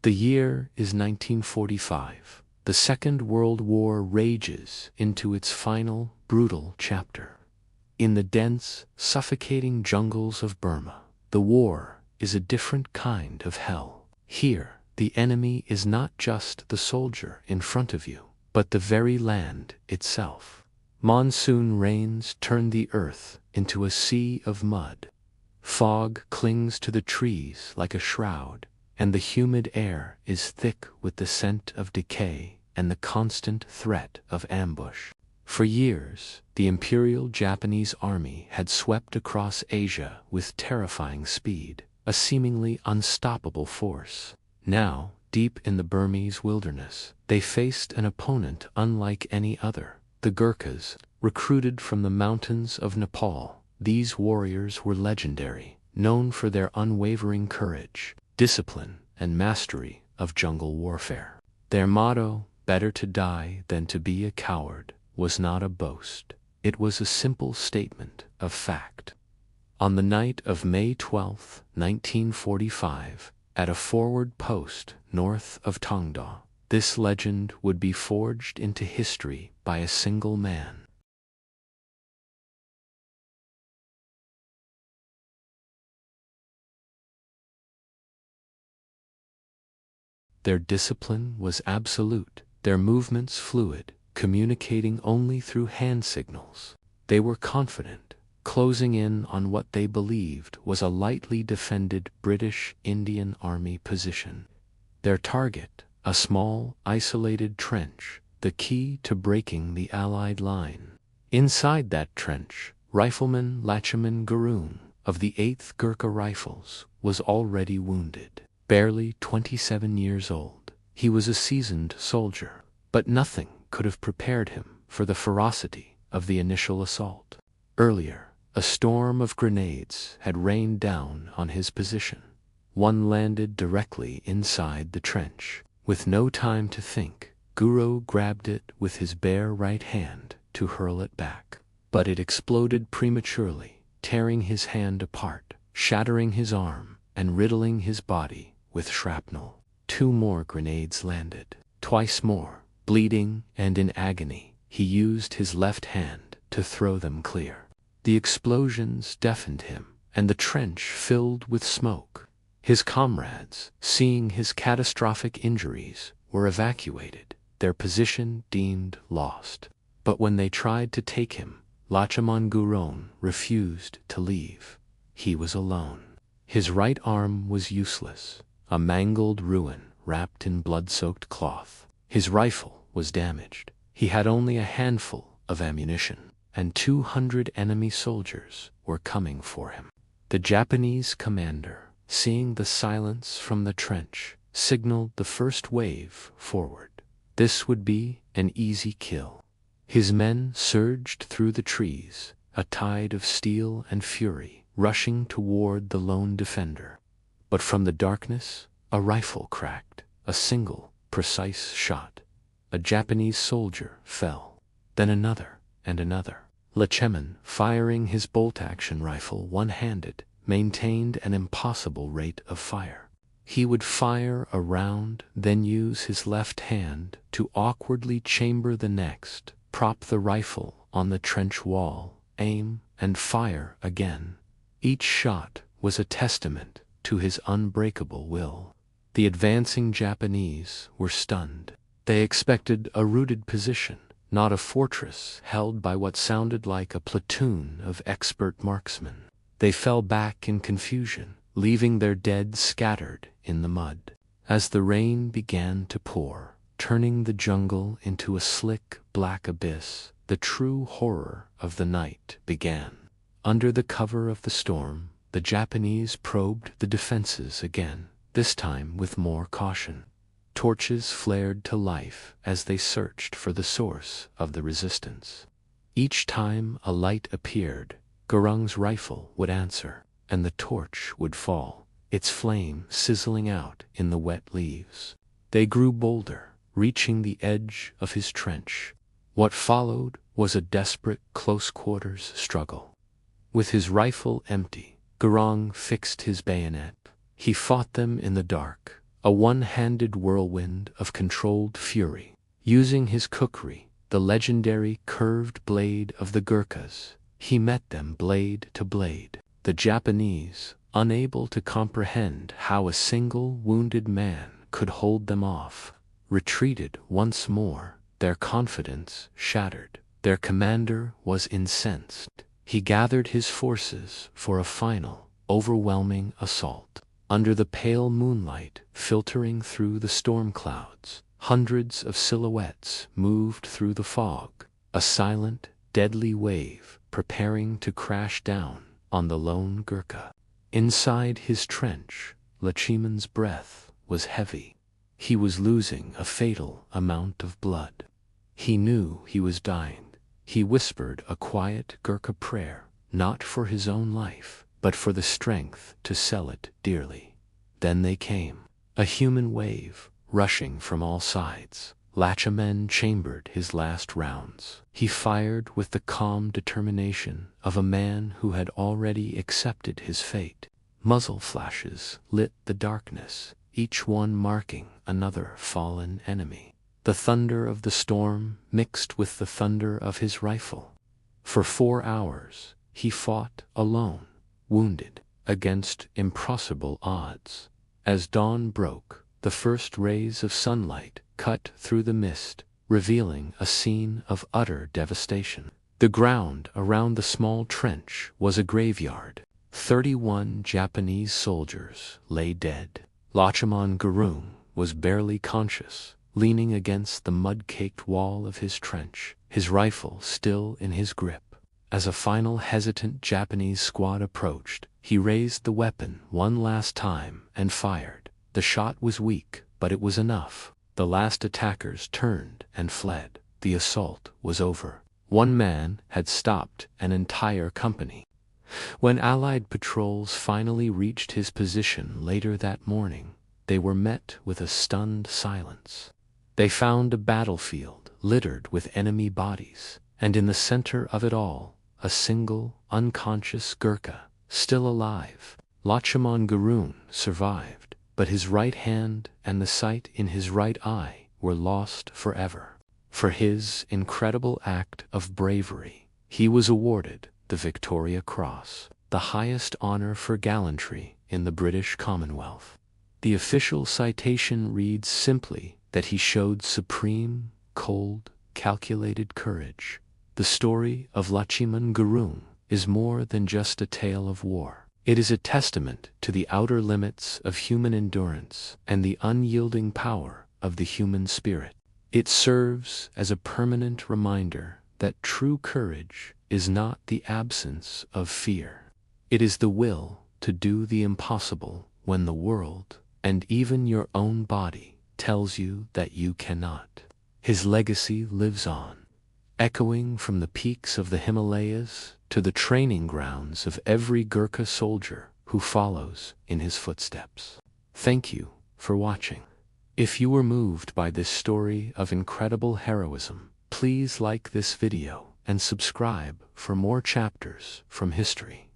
The year is 1945. The Second World War rages into its final, brutal chapter. In the dense, suffocating jungles of Burma, the war is a different kind of hell. Here, the enemy is not just the soldier in front of you, but the very land itself. Monsoon rains turn the earth into a sea of mud. Fog clings to the trees like a shroud, and the humid air is thick with the scent of decay and the constant threat of ambush. For years, the Imperial Japanese Army had swept across Asia with terrifying speed, a seemingly unstoppable force. Now, deep in the Burmese wilderness, they faced an opponent unlike any other, the Gurkhas, recruited from the mountains of Nepal. These warriors were legendary, known for their unwavering courage, discipline, and mastery of jungle warfare. Their motto, "Better to die than to be a coward," was not a boast. It was a simple statement of fact. On the night of May 12, 1945, at a forward post north of Tongda, this legend would be forged into history by a single man. Their discipline was absolute, their movements fluid, communicating only through hand signals. They were confident, closing in on what they believed was a lightly defended British Indian Army position. Their target, a small, isolated trench, the key to breaking the Allied line. Inside that trench, Rifleman Lachaman Gurung of the 8th Gurkha Rifles was already wounded. Barely 27 years old, he was a seasoned soldier, but nothing could have prepared him for the ferocity of the initial assault. Earlier, a storm of grenades had rained down on his position. One landed directly inside the trench. With no time to think, Guru grabbed it with his bare right hand to hurl it back. But it exploded prematurely, tearing his hand apart, shattering his arm, and riddling his body with shrapnel. 2 more grenades landed. Twice more, bleeding and in agony, he used his left hand to throw them clear. The explosions deafened him, and the trench filled with smoke. His comrades, seeing his catastrophic injuries, were evacuated, their position deemed lost. But when they tried to take him, Lachaman Gurung refused to leave. He was alone. His right arm was useless, a mangled ruin wrapped in blood-soaked cloth. His rifle was damaged. He had only a handful of ammunition, and 200 enemy soldiers were coming for him. The Japanese commander, seeing the silence from the trench, signaled the first wave forward. This would be an easy kill. His men surged through the trees, a tide of steel and fury, rushing toward the lone defender. But from the darkness, a rifle cracked, a single, precise shot. A Japanese soldier fell, then another and another. Lachaman, firing his bolt-action rifle one-handed, maintained an impossible rate of fire. He would fire a round, then use his left hand to awkwardly chamber the next, prop the rifle on the trench wall, aim, and fire again. Each shot was a testament to his unbreakable will. The advancing Japanese were stunned. They expected a rooted position, not a fortress held by what sounded like a platoon of expert marksmen. They fell back in confusion, leaving their dead scattered in the mud. As the rain began to pour, turning the jungle into a slick, black abyss, the true horror of the night began. Under the cover of the storm, the Japanese probed the defenses again, this time with more caution. Torches flared to life as they searched for the source of the resistance. Each time a light appeared, Gurung's rifle would answer, and the torch would fall, its flame sizzling out in the wet leaves. They grew bolder, reaching the edge of his trench. What followed was a desperate close-quarters struggle. With his rifle empty, Gurung fixed his bayonet. He fought them in the dark, a one-handed whirlwind of controlled fury. Using his kukri, the legendary curved blade of the Gurkhas, he met them blade to blade. The Japanese, unable to comprehend how a single wounded man could hold them off, retreated once more, their confidence shattered. Their commander was incensed. He gathered his forces for a final, overwhelming assault. Under the pale moonlight filtering through the storm clouds, hundreds of silhouettes moved through the fog, a silent, deadly wave preparing to crash down on the lone Gurkha. Inside his trench, Lachiman's breath was heavy. He was losing a fatal amount of blood. He knew he was dying. He whispered a quiet Gurkha prayer, not for his own life, but for the strength to sell it dearly. Then they came, a human wave, rushing from all sides. Lachiman chambered his last rounds. He fired with the calm determination of a man who had already accepted his fate. Muzzle flashes lit the darkness, each one marking another fallen enemy. The thunder of the storm mixed with the thunder of his rifle. For 4 hours, he fought alone, wounded, against impossible odds. As dawn broke, the first rays of sunlight cut through the mist, revealing a scene of utter devastation. The ground around the small trench was a graveyard. 31 Japanese soldiers lay dead. Lachiman Gurung was barely conscious, leaning against the mud-caked wall of his trench, his rifle still in his grip. As a final hesitant Japanese squad approached, he raised the weapon one last time and fired. The shot was weak, but it was enough. The last attackers turned and fled. The assault was over. One man had stopped an entire company. When Allied patrols finally reached his position later that morning, they were met with a stunned silence. They found a battlefield littered with enemy bodies, and in the center of it all, a single, unconscious Gurkha, still alive. Lachiman Gurung survived, but his right hand and the sight in his right eye were lost forever. For his incredible act of bravery, he was awarded the Victoria Cross, the highest honor for gallantry in the British Commonwealth. The official citation reads simply that he showed supreme, cold, calculated courage. The story of Lachiman Gurung is more than just a tale of war. It is a testament to the outer limits of human endurance and the unyielding power of the human spirit. It serves as a permanent reminder that true courage is not the absence of fear. It is the will to do the impossible when the world, and even your own body, tells you that you cannot. His legacy lives on, echoing from the peaks of the Himalayas to the training grounds of every Gurkha soldier who follows in his footsteps. Thank you for watching. If you were moved by this story of incredible heroism, please like this video and subscribe for more chapters from history.